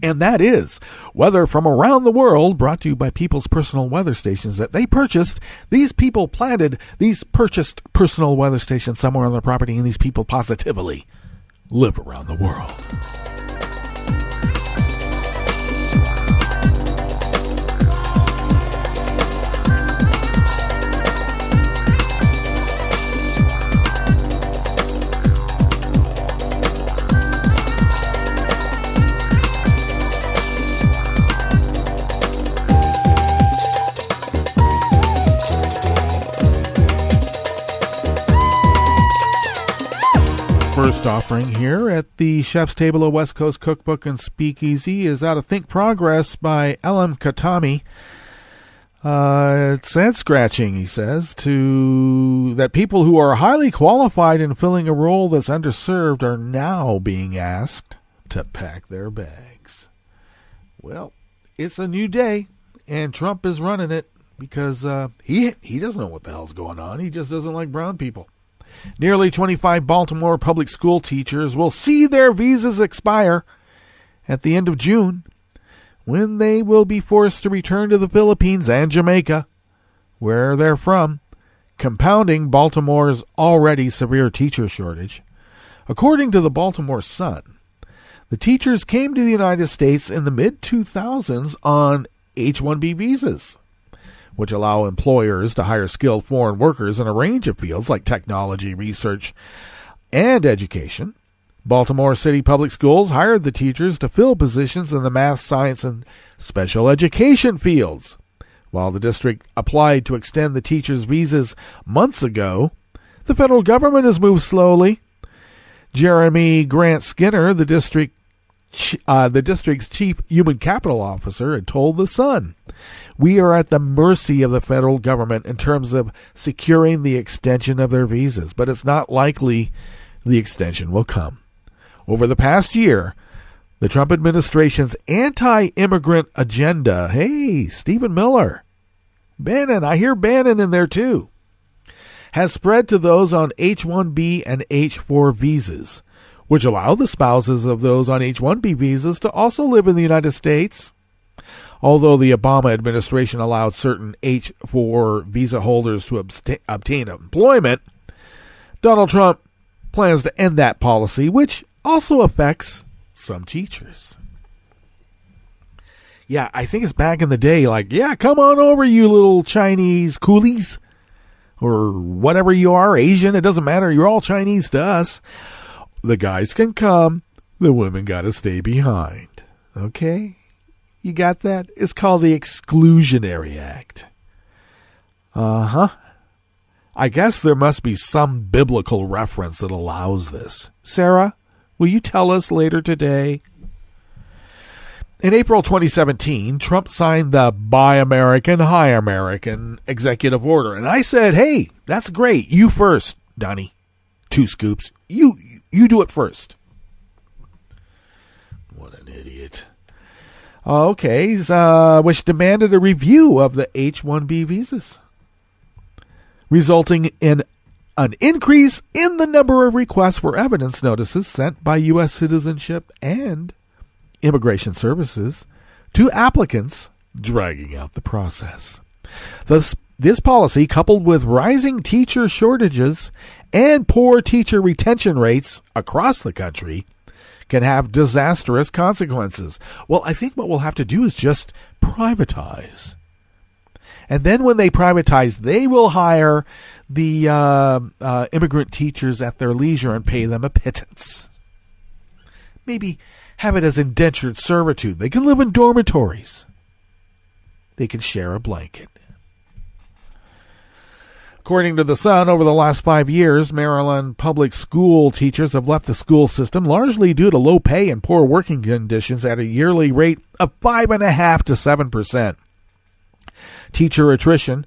And that is weather from around the world, brought to you by people's personal weather stations that they purchased. These people planted these purchased personal weather stations somewhere on their property, and these people positively live around the world. First offering here at the chef's table of West Coast Cookbook and Speakeasy is out of Think Progress by L.M. Katami. It's head-scratching, he says, that people who are highly qualified in filling a role that's underserved are now being asked to pack their bags. Well, it's a new day, and Trump is running it because he doesn't know what the hell's going on. He just doesn't like brown people. Nearly 25 Baltimore public school teachers will see their visas expire at the end of June, when they will be forced to return to the Philippines and Jamaica, where they're from, compounding Baltimore's already severe teacher shortage. According to the Baltimore Sun, the teachers came to the United States in the mid-2000s on H-1B visas, which allow employers to hire skilled foreign workers in a range of fields like technology, research, and education. Baltimore City Public Schools hired the teachers to fill positions in the math, science, and special education fields. While the district applied to extend the teachers' visas months ago, the federal government has moved slowly. Jeremy Grant Skinner, the district's chief human capital officer, had told The Sun, "We are at the mercy of the federal government in terms of securing the extension of their visas, but it's not likely the extension will come." Over the past year, the Trump administration's anti-immigrant agenda, hey, Stephen Miller, Bannon, I hear Bannon in there too, has spread to those on H-1B and H-4 visas, which allow the spouses of those on H-1B visas to also live in the United States. Although the Obama administration allowed certain H-4 visa holders to obtain employment, Donald Trump plans to end that policy, which also affects some teachers. Yeah, I think it's back in the day, like, yeah, come on over, you little Chinese coolies, or whatever you are, Asian, it doesn't matter, you're all Chinese to us. The guys can come, the women got to stay behind. Okay? You got that? It's called the Exclusionary Act. Uh-huh. I guess there must be some biblical reference that allows this. Sarah, will you tell us later today? In April 2017, Trump signed the Buy American, High American executive order. And I said, hey, that's great. You first, Donnie. 2 scoops. You do it first. What an idiot. Okay, which demanded a review of the H-1B visas, resulting in an increase in the number of requests for evidence notices sent by U.S. Citizenship and Immigration Services to applicants, dragging out the process. This policy, coupled with rising teacher shortages and poor teacher retention rates across the country, can have disastrous consequences. Well, I think what we'll have to do is just privatize. And then when they privatize, they will hire the immigrant teachers at their leisure and pay them a pittance. Maybe have it as indentured servitude. They can live in dormitories. They can share a blanket. According to The Sun, over the last 5 years, Maryland public school teachers have left the school system largely due to low pay and poor working conditions at a yearly rate of 5.5% to 7%. Teacher attrition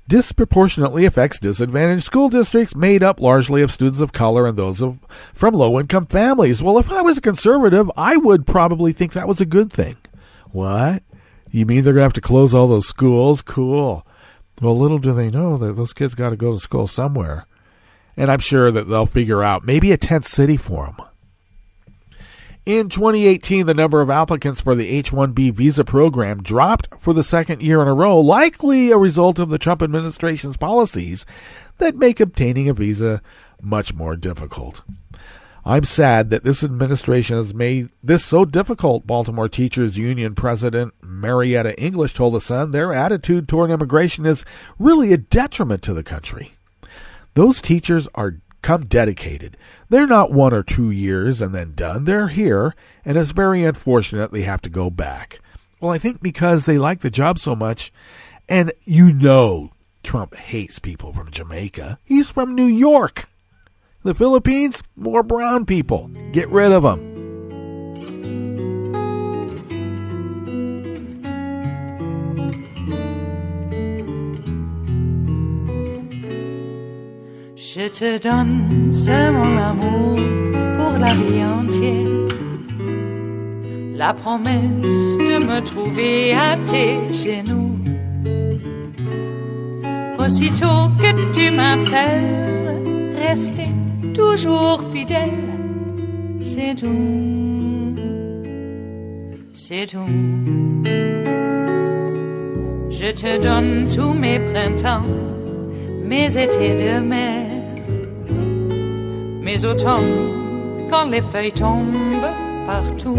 disproportionately affects disadvantaged school districts made up largely of students of color and those from low-income families. Well, if I was a conservative, I would probably think that was a good thing. What? You mean they're going to have to close all those schools? Cool. Well, little do they know that those kids got to go to school somewhere. And I'm sure that they'll figure out maybe a tent city for them. In 2018, the number of applicants for the H-1B visa program dropped for the second year in a row, likely a result of the Trump administration's policies that make obtaining a visa much more difficult. I'm sad that this administration has made this so difficult, Baltimore Teachers Union President Marietta English told The Sun. Their attitude toward immigration is really a detriment to the country. Those teachers come dedicated. They're not 1 or 2 years and then done. They're here, and it's very unfortunate they have to go back. Well, I think because they like the job so much, and you know Trump hates people from Jamaica. He's from New York. The Philippines, more brown people. Get rid of them. Je te donne ce mon amour pour la vie entière. La promesse de me trouver à tes genoux. Aussitôt que tu m'appelles, rester toujours fidèle, c'est tout, c'est tout. Je te donne tous mes printemps, mes étés de mer, mes automnes quand les feuilles tombent partout.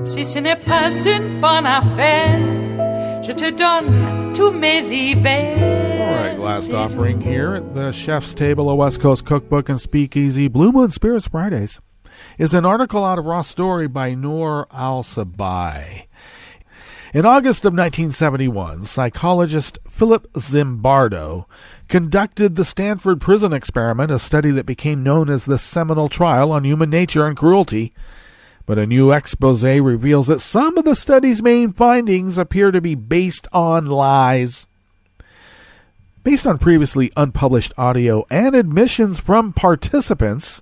Si ce n'est pas une bonne affaire, je te donne tous mes hivers. All right, last offering here at the chef's table of West Coast Cookbook and Speakeasy, Blue Moon Spirits Fridays, is an article out of Raw Story by Noor Al-Sabai. In August of 1971, psychologist Philip Zimbardo conducted the Stanford Prison Experiment, a study that became known as the seminal trial on human nature and cruelty. But a new exposé reveals that some of the study's main findings appear to be based on lies. Based on previously unpublished audio and admissions from participants,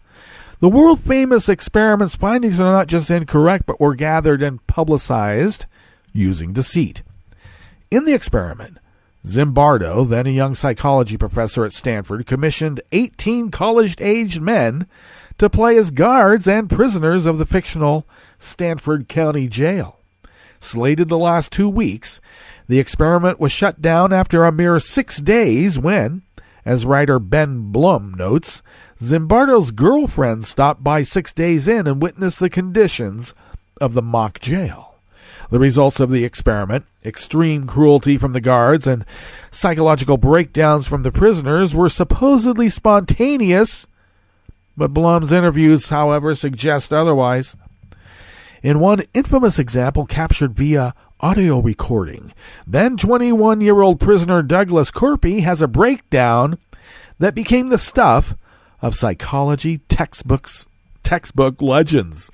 the world-famous experiment's findings are not just incorrect, but were gathered and publicized using deceit. In the experiment, Zimbardo, then a young psychology professor at Stanford, commissioned 18 college-aged men to play as guards and prisoners of the fictional Stanford County Jail. Slated to last 2 weeks, the experiment was shut down after a mere 6 days when, as writer Ben Blum notes, Zimbardo's girlfriend stopped by 6 days in and witnessed the conditions of the mock jail. The results of the experiment, extreme cruelty from the guards and psychological breakdowns from the prisoners, were supposedly spontaneous, but Blum's interviews, however, suggest otherwise. In one infamous example captured via audio recording, then 21-year-old prisoner Douglas Corpy has a breakdown that became the stuff of psychology textbook legends.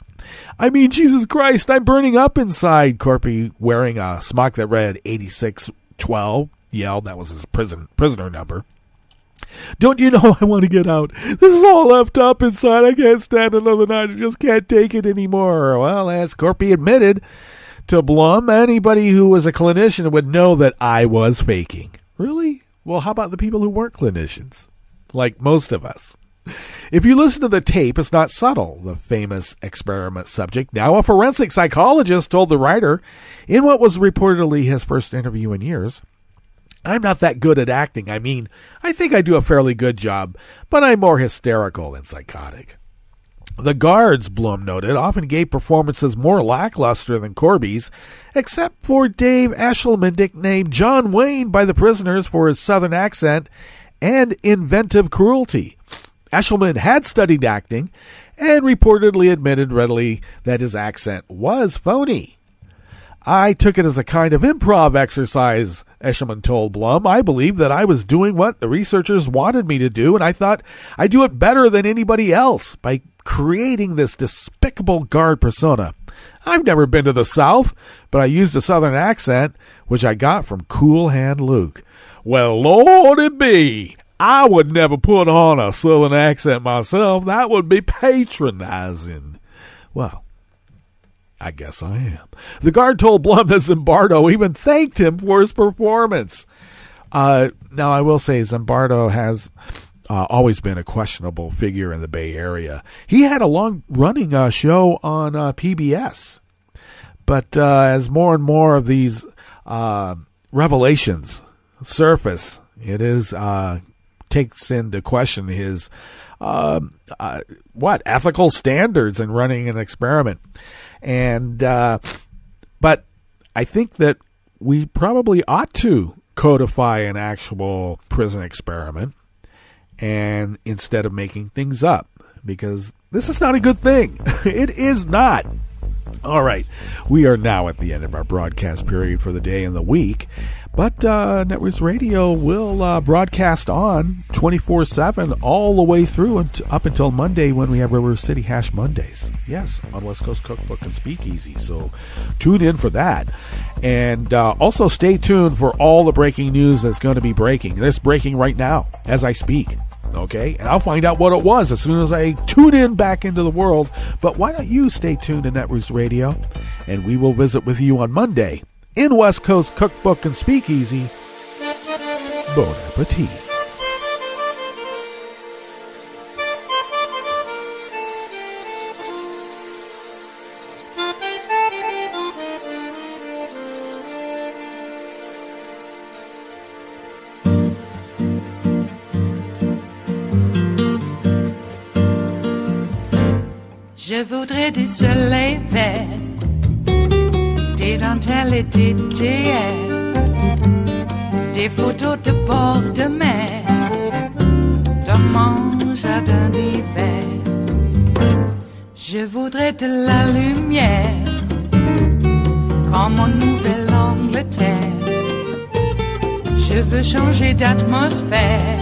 I mean, Jesus Christ, I'm burning up inside, Corpy, wearing a smock that read 8612, yelled. That was his prisoner number. Don't you know I want to get out? This is all left up inside. I can't stand another night. I just can't take it anymore. Well, as Corpy admitted to Blum, anybody who was a clinician would know that I was faking. Really? Well, how about the people who weren't clinicians? Like most of us. If you listen to the tape, it's not subtle. The famous experiment subject, now a forensic psychologist, told the writer in what was reportedly his first interview in years, I'm not that good at acting. I mean, I think I do a fairly good job, but I'm more hysterical than psychotic. The guards, Blum noted, often gave performances more lackluster than Corby's, except for Dave Eshelman, nicknamed John Wayne by the prisoners for his southern accent and inventive cruelty. Eshelman had studied acting and reportedly admitted readily that his accent was phony. I took it as a kind of improv exercise, Eshelman told Blum. I believed that I was doing what the researchers wanted me to do, and I thought I'd do it better than anybody else by creating this despicable guard persona. I've never been to the South, but I used a Southern accent, which I got from Cool Hand Luke. Well, Lordy be, I would never put on a Southern accent myself. That would be patronizing. Well, I guess I am. The guard told Blum that Zimbardo even thanked him for his performance. Now, I will say Zimbardo has always been a questionable figure in the Bay Area. He had a long-running show on PBS. But as more and more of these revelations surface, it is takes into question his ethical standards in running an experiment. And but I think that we probably ought to codify an actual prison experiment, and instead of making things up, because this is not a good thing. It is not. All right, we are now at the end of our broadcast period for the day and the week, but Networks Radio will broadcast on 24/7 all the way through up until Monday when we have River City Hash Mondays. Yes, on West Coast Cookbook and Speakeasy, so tune in for that. And also stay tuned for all the breaking news that's going to be breaking. This breaking right now as I speak. Okay, and I'll find out what it was as soon as I tune in back into the world. But why don't you stay tuned to Netroots Radio, and we will visit with you on Monday in West Coast Cookbook and Speakeasy. Bon appetit. Je voudrais du soleil vert, des dentelles et des théâtres, des photos de bord de mer, dans mon jardin d'hiver. Je voudrais de la lumière, comme en Nouvelle-Angleterre. Je veux changer d'atmosphère,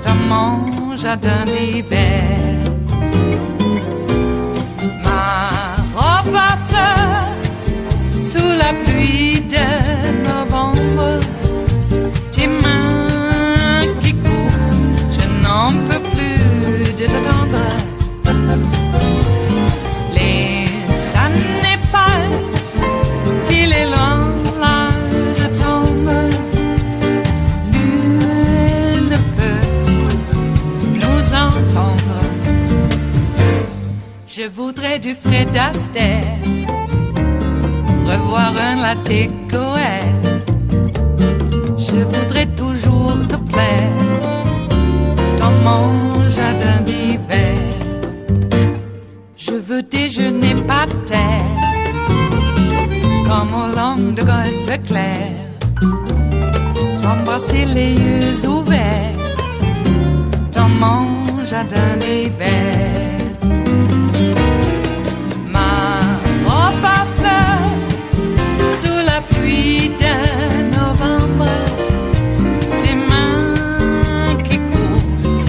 dans mon jardin d'hiver. Ma robe à fleurs, sous la pluie de novembre, tes mains qui courent, je n'en peux plus de t'attendre. Les années passent, il est loin, là je tombe. Nul ne peut nous entendre. Je voudrais du Fred Astaire, revoir un latte Goël. Je voudrais toujours te plaire, dans mon jardin d'hiver. Je veux déjeuner par terre, comme au long de golfe clair, t'embrasser les yeux ouverts, dans mon jardin d'hiver. Ma robe à fleurs, sous la pluie de novembre, tes mains qui courent,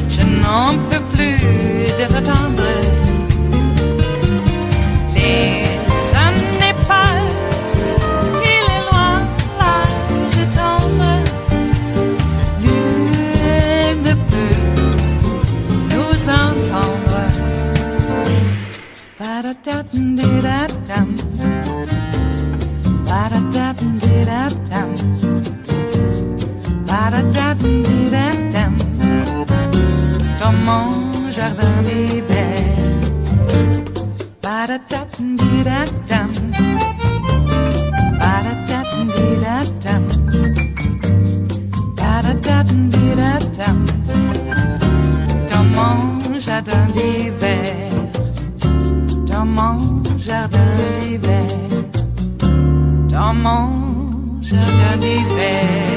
je n'en peux plus de t'attendre. Ba-da-da-dum-di-da-dum, ba-da-da-dum-di-da-dum, ba-da-da-dum-di-da-dum, dans mon jardin d'hiver. Ba-da-da-dum-di-da-dum, ba-da-da-dum-di-da-dum, ba-da-da-dum-di-da-dum, dans mon jardin d'hiver. Dans mon jardin d'hiver, dans mon jardin d'hiver.